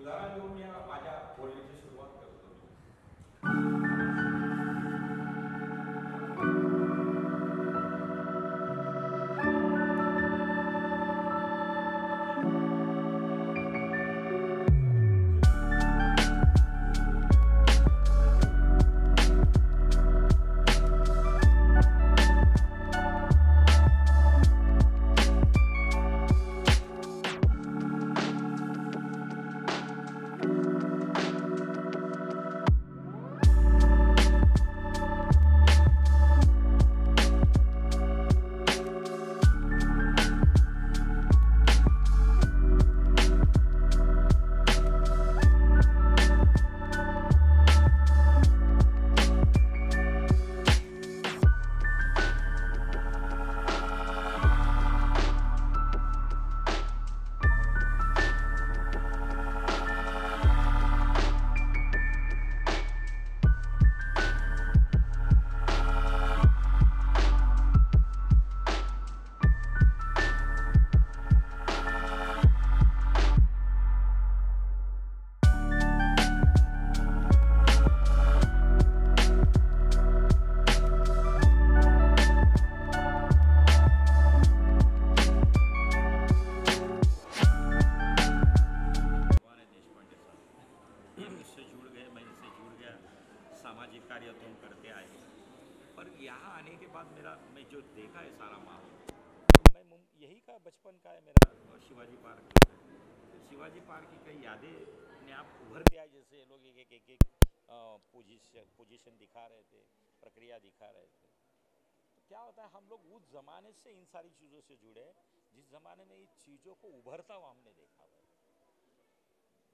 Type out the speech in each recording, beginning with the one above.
उदाहरण देऊन मी माझ्या बोलण्याची सुरुवात करतो. से जुड़ गए, मैं इनसे जुड़ गया, सामाजिक कार्य तुम करते आए, पर यहाँ आने के बाद मैं जो देखा है सारा माहौल, तो यही का बचपन का है मेरा। शिवाजी पार्क जो है, तो शिवाजी पार्क की कई यादें अपने आप उभरते आए, जैसे लोग एक पोजीशन दिखा रहे थे, प्रक्रिया दिखा रहे थे। तो क्या होता है, हम लोग उस ज़माने से इन सारी चीज़ों से जुड़े जिस ज़माने में इन चीज़ों को उभरता हुआ हमने देखा हुआ है।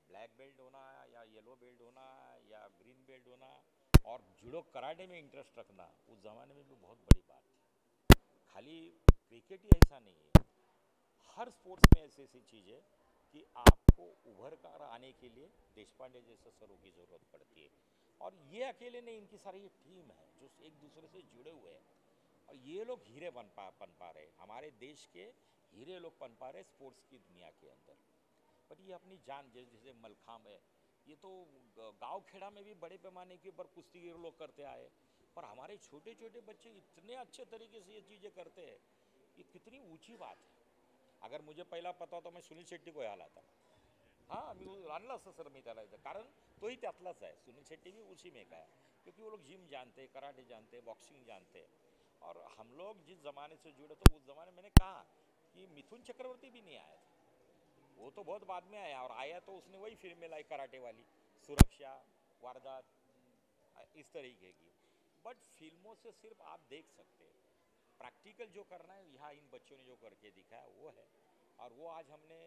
ब्लैक बेल्ट होना या येलो बेल्ट होना या ग्रीन बेल्ट होना और जुडो कराटे में इंटरेस्ट रखना उस ज़माने में भी बहुत बड़ी बात थी। खाली क्रिकेट ही ऐसा नहीं है, हर स्पोर्ट्स में ऐसी ऐसी चीज़ है कि आपको उभर कर आने के लिए देशपांडे जैसे सरों की ज़रूरत पड़ती है। और ये अकेले नहीं, इनकी सारी ये टीम है जो एक दूसरे से जुड़े हुए हैं, और ये लोग हीरे बन पा रहे, हमारे देश के हीरे लोग बन पा रहे स्पोर्ट्स की दुनिया के अंदर। बट ये अपनी जान, जैसे मलखाम है, ये तो गांव खेड़ा में भी बड़े पैमाने के ऊपर कुश्ती लोग करते आए, पर हमारे छोटे छोटे बच्चे इतने अच्छे तरीके से ये चीज़ें करते हैं, ये कितनी ऊंची बात है। अगर मुझे पहिला पता होता, मैं सुनील शेट्टी को याद आता, हाँ मी आणलं असतं सर मी त्याला इथं, कारण तोही त्यातलाच आहे, सुनील शेट्टी भी उसी में का है, क्योंकि वो लोग जिम जानते, कराटे जानते, बॉक्सिंग जानते। और हम लोग जिस ज़माने से जुड़े तो उस ज़माने मैंने कहा कि मिथुन चक्रवर्ती भी नहीं आया था, वो तो बहुत बाद में आया, और आया तो उसने वही फिल्में लाई कराटे वाली, सुरक्षा, वारदात, इस तरीके की। बट फिल्मों से सिर्फ आप देख सकते हैं, प्रैक्टिकल जो करना है यहाँ इन बच्चों ने जो करके दिखाया वो है। और वो आज हमने,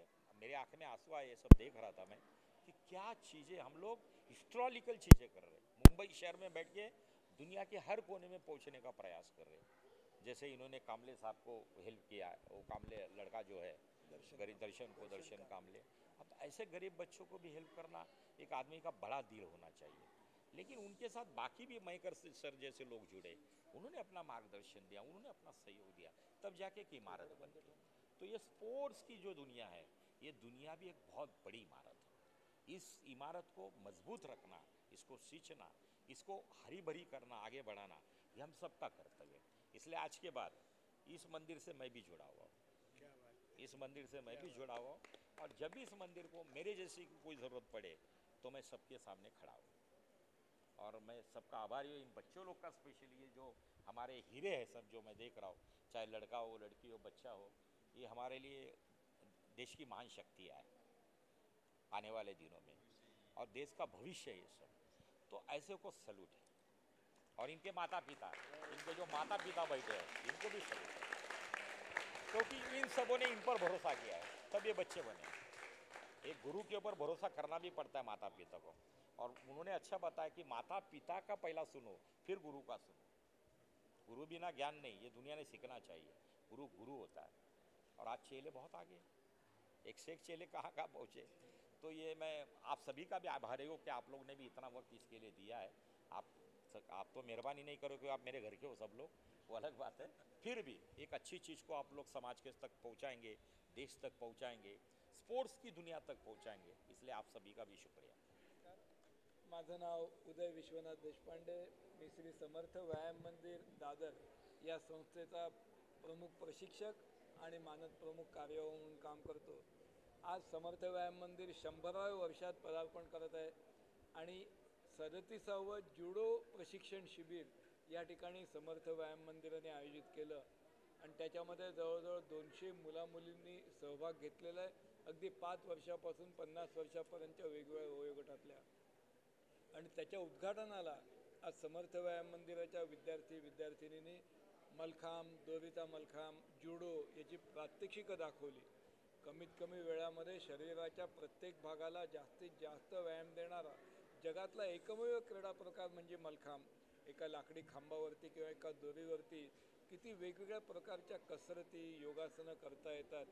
मेरे आंख में आंसू आए, ये सब देख रहा था मैं कि क्या चीज़ें हम लोग हिस्ट्रोरिकल चीज़ें कर रहे हैं, मुंबई शहर में बैठ के दुनिया के हर कोने में पहुँचने का प्रयास कर रहे हैं। जैसे इन्होंने कामले साहब को हेल्प किया, वो कामले लड़का जो है गरीब दर्शन कामले, अब ऐसे गरीब बच्चों को भी हेल्प करना एक आदमी का बड़ा दिल होना चाहिए। लेकिन उनके साथ बाकी भी मयकर सर जैसे लोग जुड़े, उन्होंने अपना मार्गदर्शन दिया, उन्होंने अपना सहयोग दिया, तब जाके एक इमारत बन गई। तो ये स्पोर्ट्स की जो दुनिया है, ये दुनिया भी एक बहुत बड़ी इमारत है। इस इमारत को मजबूत रखना, इसको सींचना, इसको हरी भरी करना, आगे बढ़ाना, ये हम सबका कर्तव्य है। इसलिए आज के बाद इस मंदिर से मैं भी जुड़ा हुआ हूँ, इस मंदिर से मैं भी जुड़ा हुआ हूँ, और जब भी इस मंदिर को मेरे जैसी कोई ज़रूरत पड़े तो मैं सबके सामने खड़ा हूँ। और मैं सबका आभारी हूँ, इन बच्चों लोग का स्पेशली, ये जो हमारे हीरे हैं सब, जो मैं देख रहा हूँ, चाहे लड़का हो, लड़की हो, बच्चा हो, ये हमारे लिए देश की महान शक्तियाँ है आने वाले दिनों में, और देश का भविष्य है ये सब। तो ऐसे को सलूट है, और इनके माता पिता, इनके जो माता पिता बैठे हैं, इनको भी सलूट है, क्योंकि इन सबों ने इन पर भरोसा किया है, तब ये बच्चे बने। एक गुरु के ऊपर भरोसा करना भी पड़ता है माता पिता को, और उन्होंने अच्छा बताया कि माता पिता का पहला सुनो, फिर गुरु का सुनो। गुरु बिना ज्ञान नहीं, ये दुनिया ने सीखना चाहिए, गुरु गुरु होता है। और आज चेले बहुत आगे, एक से एक चेले कहाँ कहाँ पहुँचे। तो ये मैं आप सभी का भी आभारी हूँ कि आप लोग ने भी इतना वक्त इसके लिए दिया है। आप तो मेहरबानी नहीं करोगे, आप मेरे घर के हो सब लोग, वो अलग बात है, फिर भी एक अच्छी चीज़ को आप लोग समाज के तक पहुँचाएंगे, देश तक पहुँचाएंगे, स्पोर्ट्स की दुनिया तक पहुंचाएंगे। इसलिए आप सभी का भी शुक्रिया। माझं नाव उदय विश्वनाथ देशपांडे, मी श्री समर्थ व्यायाम मंदिर दादर या संस्थेचा प्रमुख प्रशिक्षक आणि मानद प्रमुख कार्यवाह म्हणून काम करतो। आज समर्थ व्यायाम मंदिर 100व्या वर्षात पदार्पण करत आहे आणि 37वे जुडो प्रशिक्षण शिबिर या ठिकाणी समर्थ व्यायाम मंदिराने आयोजित केलं आणि त्याच्यामध्ये जवळजवळ 200 मुलामुलींनी सहभाग घेतलेला आहे, अगदी 5 वर्षापासून 50 वर्षापर्यंतच्या वेगवेगळ्या वयोगटातल्या। आणि त्याच्या उद्घाटनाला आज समर्थ व्यायाम मंदिराच्या विद्यार्थिनींनी मलखांब, दोरीचा मलखांब, जुडो याची प्रात्यक्षिकं दाखवली। कमीत कमी वेळामध्ये शरीराच्या प्रत्येक भागाला जास्तीत जास्त व्यायाम देणारा जगातला एकमेव क्रीडा प्रकार म्हणजे मलखांब। एका लाकडी खांबावरती किंवा एका दोरीवरती किती वेगवेगळ्या प्रकारच्या कसरती, योगासनं करता येतात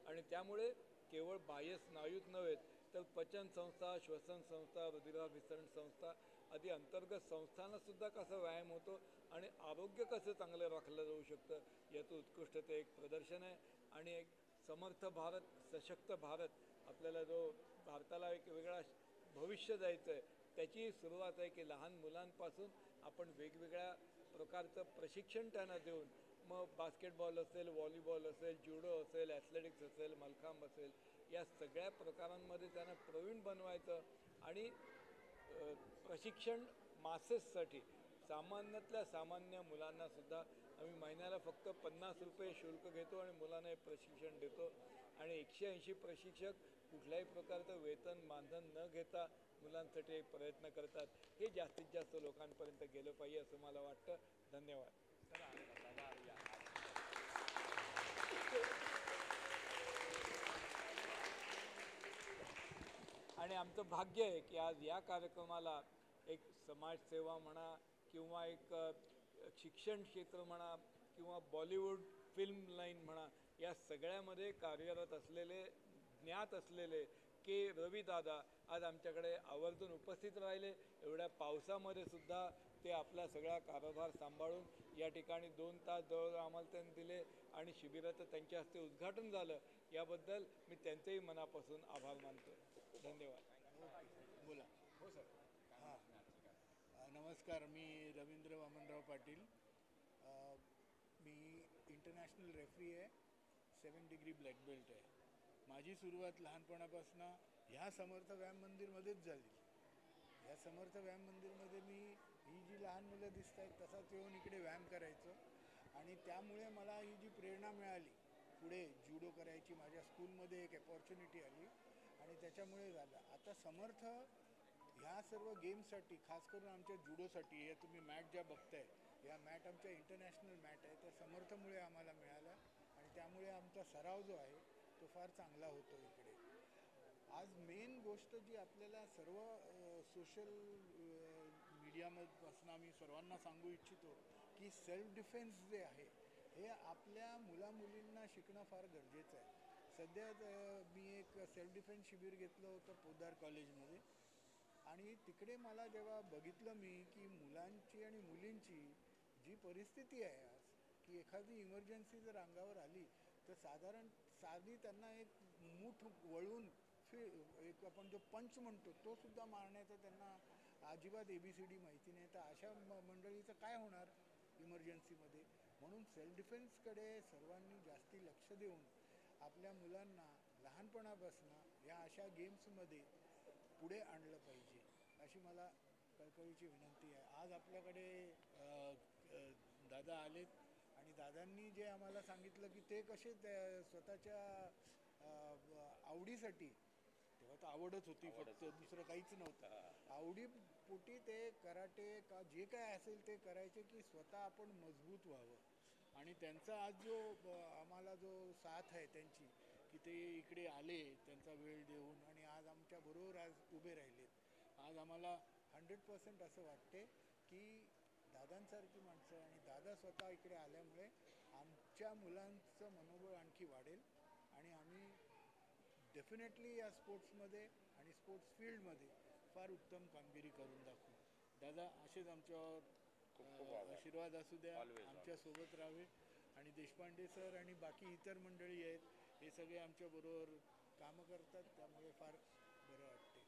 आणि त्यामुळे केवळ बाह्य स्नायूच नव्हे तर पचन संस्था, श्वसन संस्था, रुधिराभिसरण संस्था आदी अंतर्गत संस्थांनासुद्धा कसा व्यायाम होतो आणि आरोग्य कसं चांगलं राखलं जाऊ शकतं याचं उत्कृष्ट ते एक प्रदर्शन आहे। आणि एक समर्थ भारत, सशक्त भारत, आपल्याला जो भारताला एक वेगळा भविष्य जायचं आहे त्याची सुरुवात आहे की लहान मुलांपासून आपण वेगवेगळ्या प्रकारचं प्रशिक्षण त्यांना देऊन, मग बास्केटबॉल असेल, व्हॉलीबॉल असेल, जुडो असेल, ॲथलेटिक्स असेल, मलखांब असेल, या सगळ्या प्रकारांमध्ये त्यांना प्रवीण बनवायचं आणि प्रशिक्षण मासेससाठी सामान्यातल्या सामान्य मुलांनासुद्धा आम्ही महिन्याला फक्त 50 रुपये शुल्क घेतो आणि मुलांना हे प्रशिक्षण देतो आणि 180 प्रशिक्षक कुठल्याही प्रकारचं वेतन मानधन न घेता मुलांसाठी प्रयत्न करतात। हे जास्तीत जास्त लोकांपर्यंत गेलं पाहिजे असं मला वाटतं। धन्यवाद। आणि आमचं भाग्य आहे की आज या कार्यक्रमाला एक समाजसेवा म्हणा किंवा एक शिक्षण क्षेत्र म्हणा किंवा बॉलिवूड फिल्म लाईन म्हणा, या सगळ्यामध्ये कार्यरत असलेले, ज्ञात असलेले के रविदादा आज आमच्याकडे आवर्जून उपस्थित राहिले। एवढ्या पावसामध्ये सुद्धा ते आपला सगळा कारभार सांभाळून या ठिकाणी 2 तास जवळ आम्हाला त्यांनी दिले आणि शिबिराचं त्यांच्या हस्ते उद्घाटन झालं, याबद्दल मी त्यांचेही मनापासून आभार मानतो। धन्यवाद। बोला। हो सर। हां, नमस्कार, मी रवींद्र वामनराव पाटील। मी इंटरनॅशनल रेफरी आहे, 7 डिग्री ब्लॅक बेल्ट आहे। माझी सुरुवात लहानपणापासून ह्या समर्थ व्यायाम मंदिरमध्येच झाली। ह्या समर्थ व्यायाम मंदिरमध्ये मी ही जी लहान मुलं दिसत आहेत तसाच येऊन इकडे व्यायाम करायचो आणि त्यामुळे मला ही जी प्रेरणा मिळाली पुढे जुडो करायची, माझ्या स्कूलमध्ये एक अपॉर्च्युनिटी आली आणि त्याच्यामुळे झालं। आता समर्थ ह्या सर्व गेम्ससाठी, खास करून आमच्या जुडोसाठी, हे तुम्ही मॅट ज्या बघताय या मॅट आमच्या इंटरनॅशनल मॅट आहे, त्या समर्थमुळे आम्हाला मिळाल्या आणि त्यामुळे आमचा सराव जो आहे तो फार चांगला होतो इकडे। आज मेन गोष्ट जी आपल्याला सर्व सोशल मीडियामधपासून आम्ही सर्वांना सांगू इच्छितो की सेल्फ डिफेन्स जे आहे हे आपल्या मुलामुलींना शिकणं फार गरजेचं आहे। सध्या मी एक सेल्फ डिफेन्स शिबिर घेतलं होतं पोद्दार कॉलेजमध्ये आणि तिकडे मला जेव्हा बघितलं मी की मुलांची आणि मुलींची जी परिस्थिती आहे आज, की एखादी इमर्जन्सी जर अंगावर आली तर साधारण साधी त्यांना एक मूठ वळून एक आपण जो पंच म्हणतो तो सुद्धा मारण्याचा त्यांना अजिबात ABCD माहिती नाही। तर अशा मंडळीचं काय होणार इमर्जन्सीमध्ये? म्हणून सेल्फ डिफेन्सकडे सर्वांनी जास्ती लक्ष देऊन आपल्या मुलांना लहानपणापासून या अशा गेम्समध्ये पुढे आणलं पाहिजे अशी मला कळकळीची विनंती आहे। आज आपल्याकडे दादा आलेत आणि दादांनी जे आम्हाला सांगितलं की ते कसे स्वतःच्या आवडीसाठी, तेव्हा तर आवडच होती फक्त, दुसरं काहीच नव्हतं, आवडीपोटी ते कराटे का जे काय असेल ते करायचे की स्वतः आपण मजबूत व्हावं। आणि त्यांचा आज जो आम्हाला जो साथ आहे त्यांची, की ते इकडे आले त्यांचा वेळ देऊन आणि आज आमच्याबरोबर आज उभे राहिलेत। आज आम्हाला 100% असं वाटते की दादांसारखी माणसं आणि दादा स्वतः इकडे आल्यामुळे आमच्या मुलांचं मनोबळ आणखी वाढेल आणि आम्ही डेफिनेटली या स्पोर्ट्समध्ये आणि स्पोर्ट्स फील्डमध्ये फार उत्तम कामगिरी करून दाखवू। दादा असेच आमच्यावर आशीर्वाद असू द्या, आमच्यासोबत राहावे। आणि देशपांडे सर आणि बाकी इतर मंडळी आहेत हे सगळे आमच्याबरोबर कामं करतात, त्यामुळे फार बरं वाटते.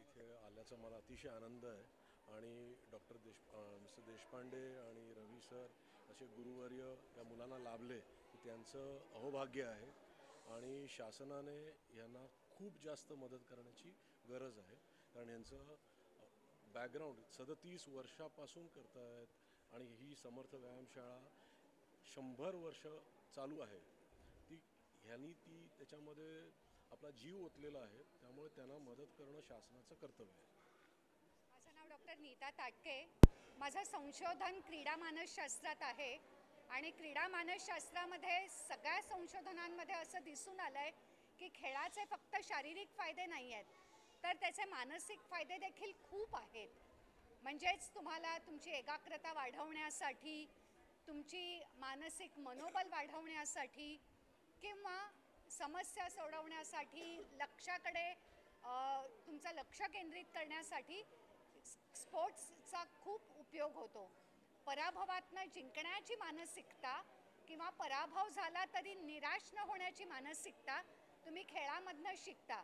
इथे आल्याचा मला अतिशय आनंद आहे आणि मिस्टर देशपांडे आणि रवी सर असे गुरुवर्य या मुलांना लाभले की त्यांचं अहोभाग्य आहे आणि शासनाने यांना खूप जास्त मदत करण्याची गरज आहे. कारण यांचं बॅकग्राऊंड 37 वर्षापासून करतायत आणि ही समर्थ व्यायामशाळा 100 वर्ष चालू आहे. ती त्याच्यामध्ये आपला जीव ओतलेला आहे, त्यामुळे त्यांना मदत करणं शासनाचं कर्तव्य आहे. माझं नाव डॉक्टर नीता ताटके. माझं संशोधन क्रीडा मानसशास्त्रात आहे आणि क्रीडा मानसशास्त्रामध्ये सगळ्या संशोधनांमध्ये असं दिसून आलं आहे की खेळाचे फक्त शारीरिक फायदे नाही आहेत, तर त्याचे मानसिक फायदे देखील खूप आहेत. म्हणजेच तुम्हाला तुमची एकाग्रता वाढवण्यासाठी, तुमची मानसिक मनोबल वाढवण्यासाठी किंवा समस्या सोडवण्यासाठी, लक्षाकडे तुमचं लक्ष केंद्रित करण्यासाठी स्पोर्ट्सचा खूप उपयोग होतो. पराभवातनं जिंकण्याची मानसिकता किंवा पराभव झाला तरी निराश न होण्याची मानसिकता तुम्ही खेळामधनं शिकता.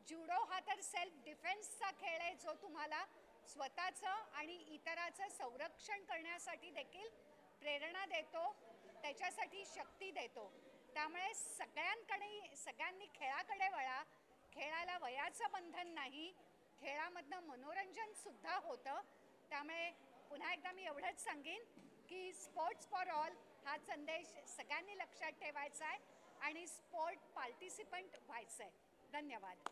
जुडो हा तर सेल्फ डिफेन्सचा खेळ आहे, जो तुम्हाला स्वतःचं आणि इतराचं संरक्षण करण्यासाठी देखील प्रेरणा देतो, त्याच्यासाठी शक्ती देतो. त्यामुळे सगळ्यांनी खेळाकडे वळा. खेळाला वयाचं बंधन नाही, खेळामधनं मनोरंजनसुद्धा होतं. त्यामुळे पुन्हा एकदा मी एवढंच सांगेन की स्पोर्ट्स फॉर ऑल हा संदेश सगळ्यांनी लक्षात ठेवायचा आहे आणि स्पोर्ट पार्टिसिपंट व्हायचं आहे. धन्यवाद.